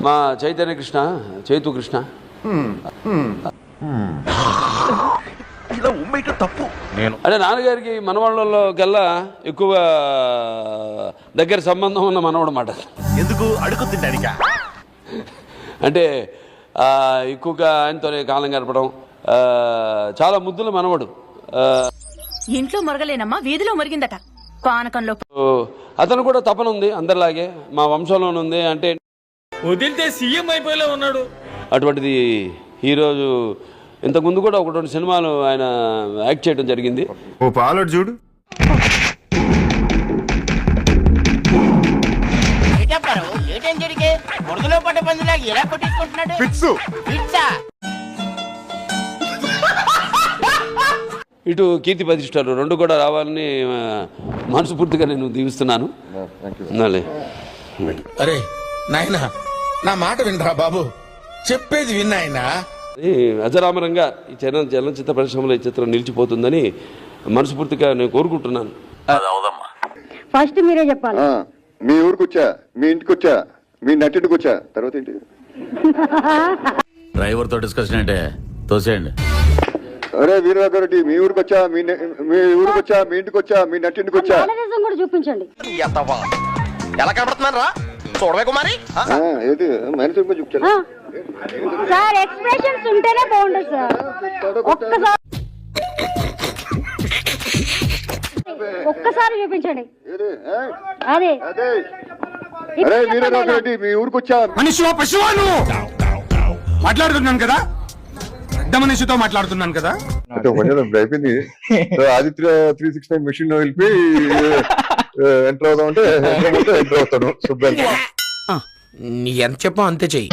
మా చైతన్య కృష్ణ, చైతు కృష్ణ. తప్పు. అంటే నాన్నగారికి మనవాళ్ళలోకెల్లా ఎక్కువ దగ్గర సంబంధం ఉన్న మనవాడు మాట. ఎందుకు అడుగుతుంటానిక? అంటే ఎక్కువగా ఆయనతోనే కాలం గడపడం, చాలా ముద్దుల మనవడు. ఇంట్లో మొరగలేనమ్మా, వీధిలో మొరిగిందట పానకంలో. అతను కూడా తపన ఉంది అందరిలాగే, మా వంశంలోనే ఉంది. అంటే వదిలితే సీఎం అయిపోయేలా ఉన్నాడు. అటువంటిది ఈరోజు ఇంతకుముందు కూడా ఒకటి రెండు సినిమాలు ఆయన యాక్ట్ చేయడం జరిగింది. ఓ పాలడు చూడు. ఇటు కీర్తి ప్రతిష్టలు రెండు కూడా రావాలని మనస్ఫూర్తిగా నేను దీవిస్తున్నాను. అరే నాయనా, నా మాట వినరా బాబు, చెప్పేది విన్నాయనా. అజరామరంగా ఈ చలనచిత్ర పరిశ్రమలో ఈ చిత్రం నిలిచిపోతుందని మనస్ఫూర్తిగా నేను కోరుకుంటున్నాను. ఫస్ట్ మీరే చెప్పాలి. మీ ఊరికి వచ్చా, మీ ఇంటికి వచ్చా, మీ నటింటికి వచ్చా, తర్వాత ఏంటి? డ్రైవర్ తో డిస్కషన్ అంటే తోసేయండి. అరే వీరరాఘరెడ్డి, మీ ఊరికి వచ్చా, మీ ఊరికి వచ్చా, మీ ఇంటికి వచ్చా, మీ నటింటికి వచ్చా. మేనరిజం కూడా చూపించండి. ఎలా కనబడుతున్నాను రా చూడవే కుమారి. ఏది మేనేజర్ చూపించాను సార్, ఎక్స్ప్రెషన్స్ ఉంటేనే బాగుంటుంది సార్. ఒక్కసారి చూపించండి. అదే అరే వీరరాఘరెడ్డి, మీ ఊరికి వచ్చా. మనిషివా పశువా నువ్వు? మాట్లాడుతున్నాను కదా, పెద్ద మనిషితో మాట్లాడుతున్నాను కదా. అయిపోయింది. ఆదిత్య 369 మెషిన్ లో వెళ్ళి ఎంటర్ అవుదాం అంటే ఎంటర్ అవుతాను. ఎంత చెప్పా అంతే చెయ్యి.